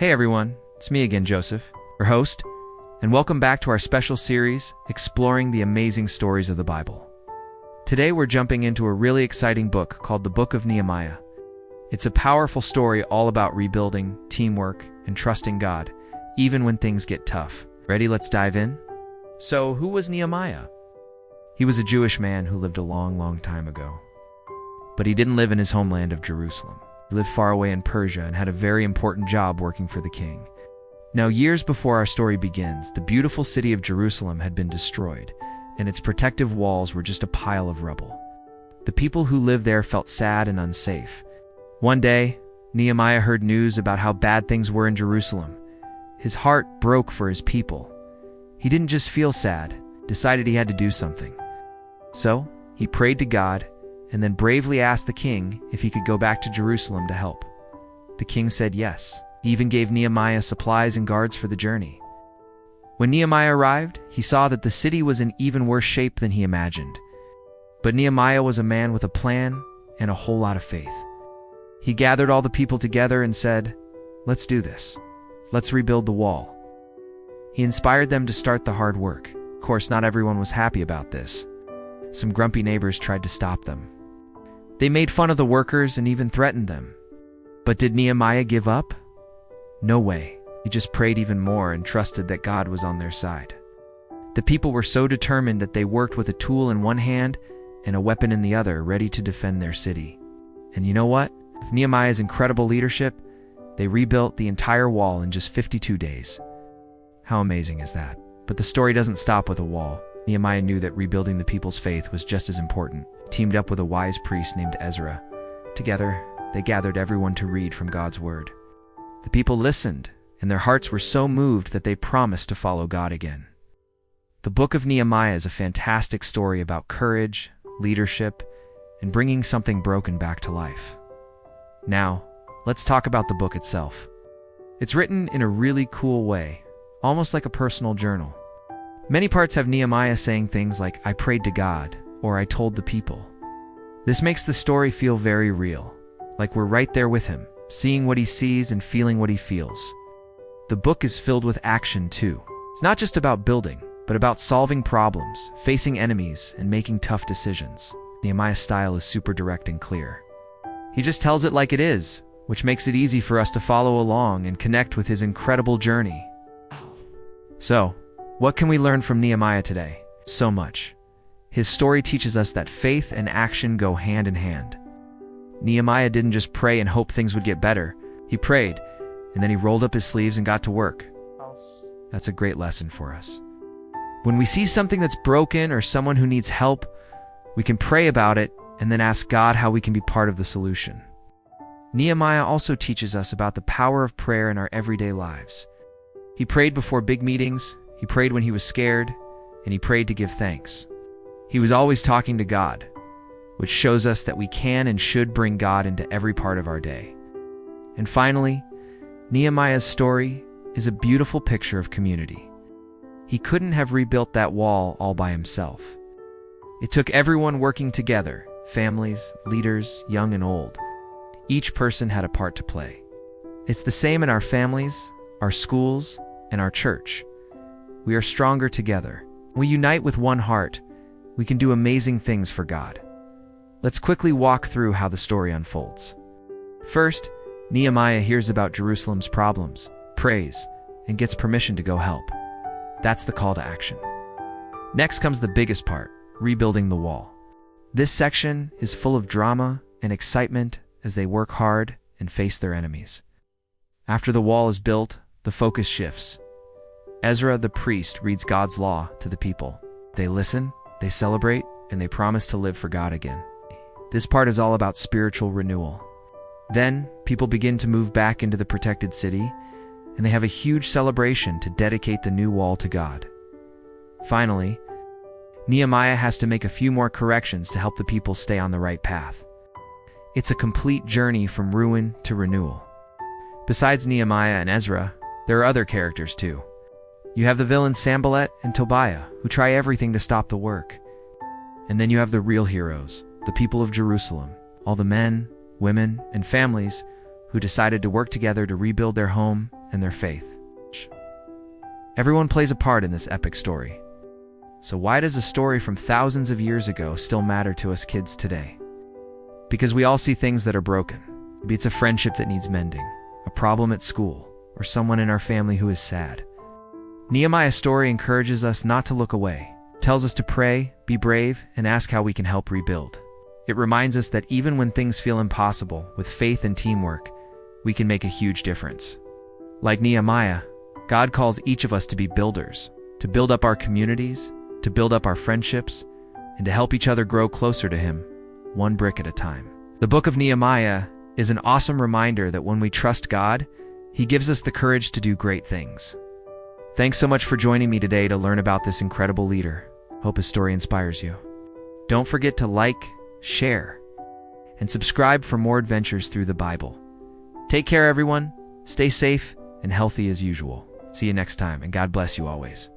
Hey everyone, it's me again, Joseph, your host, and welcome back to our special series, exploring the amazing stories of the Bible. Today we're jumping into a really exciting book called the Book of Nehemiah. It's a powerful story all about rebuilding, teamwork, and trusting God, even when things get tough. Ready? Let's dive in. So, who was Nehemiah? He was a Jewish man who lived a long time ago. But he didn't live in his homeland of Jerusalem. He lived far away in Persia and had a very important job working for the king. Now, years before our story begins, the beautiful city of Jerusalem had been destroyed, and its protective walls were just a pile of rubble. The people who lived there felt sad and unsafe. One day, Nehemiah heard news about how bad things were in Jerusalem. His heart broke for his people. He didn't just feel sad, decided he had to do something. So, he prayed to God and then bravely asked the king if he could go back to Jerusalem to help. The king said yes. He even gave Nehemiah supplies and guards for the journey. When Nehemiah arrived, he saw that the city was in even worse shape than he imagined. But Nehemiah was a man with a plan and a whole lot of faith. He gathered all the people together and said, "Let's do this. Let's rebuild the wall." He inspired them to start the hard work. Of course, not everyone was happy about this. Some grumpy neighbors tried to stop them. They made fun of the workers and even threatened them. But did Nehemiah give up? No way. He just prayed even more and trusted that God was on their side. The people were so determined that they worked with a tool in one hand and a weapon in the other, ready to defend their city. And you know what? With Nehemiah's incredible leadership, they rebuilt the entire wall in just 52 days. How amazing is that? But the story doesn't stop with a wall. Nehemiah knew that rebuilding the people's faith was just as important. He teamed up with a wise priest named Ezra. Together, they gathered everyone to read from God's word. The people listened, and their hearts were so moved that they promised to follow God again. The Book of Nehemiah is a fantastic story about courage, leadership, and bringing something broken back to life. Now, let's talk about the book itself. It's written in a really cool way, almost like a personal journal. Many parts have Nehemiah saying things like, "I prayed to God," or "I told the people." This makes the story feel very real, like we're right there with him, seeing what he sees and feeling what he feels. The book is filled with action too. It's not just about building, but about solving problems, facing enemies, and making tough decisions. Nehemiah's style is super direct and clear. He just tells it like it is, which makes it easy for us to follow along and connect with his incredible journey. So, what can we learn from Nehemiah today? So much. His story teaches us that faith and action go hand in hand. Nehemiah didn't just pray and hope things would get better. He prayed, and then he rolled up his sleeves and got to work. That's a great lesson for us. When we see something that's broken or someone who needs help, we can pray about it and then ask God how we can be part of the solution. Nehemiah also teaches us about the power of prayer in our everyday lives. He prayed before big meetings, he prayed when he was scared, and he prayed to give thanks. He was always talking to God, which shows us that we can and should bring God into every part of our day. And finally, Nehemiah's story is a beautiful picture of community. He couldn't have rebuilt that wall all by himself. It took everyone working together, families, leaders, young and old. Each person had a part to play. It's the same in our families, our schools, and our church. We are stronger together. When we unite with one heart, we can do amazing things for God. Let's quickly walk through how the story unfolds. First, Nehemiah hears about Jerusalem's problems, prays, and gets permission to go help. That's the call to action. Next comes the biggest part, rebuilding the wall. This section is full of drama and excitement as they work hard and face their enemies. After the wall is built, the focus shifts. Ezra the priest reads God's law to the people. They listen, they celebrate, and they promise to live for God again. This part is all about spiritual renewal. Then, people begin to move back into the protected city, and they have a huge celebration to dedicate the new wall to God. Finally, Nehemiah has to make a few more corrections to help the people stay on the right path. It's a complete journey from ruin to renewal. Besides Nehemiah and Ezra, there are other characters too. You have the villains Sanballat and Tobiah, who try everything to stop the work. And then you have the real heroes, the people of Jerusalem, all the men, women, and families who decided to work together to rebuild their home and their faith. Everyone plays a part in this epic story. So why does a story from thousands of years ago still matter to us kids today? Because we all see things that are broken. Maybe it's a friendship that needs mending, a problem at school, or someone in our family who is sad. Nehemiah's story encourages us not to look away, tells us to pray, be brave, and ask how we can help rebuild. It reminds us that even when things feel impossible, with faith and teamwork, we can make a huge difference. Like Nehemiah, God calls each of us to be builders, to build up our communities, to build up our friendships, and to help each other grow closer to Him, one brick at a time. The Book of Nehemiah is an awesome reminder that when we trust God, He gives us the courage to do great things. Thanks so much for joining me today to learn about this incredible leader. Hope his story inspires you. Don't forget to like, share, and subscribe for more adventures through the Bible. Take care, everyone. Stay safe and healthy as usual. See you next time, and God bless you always.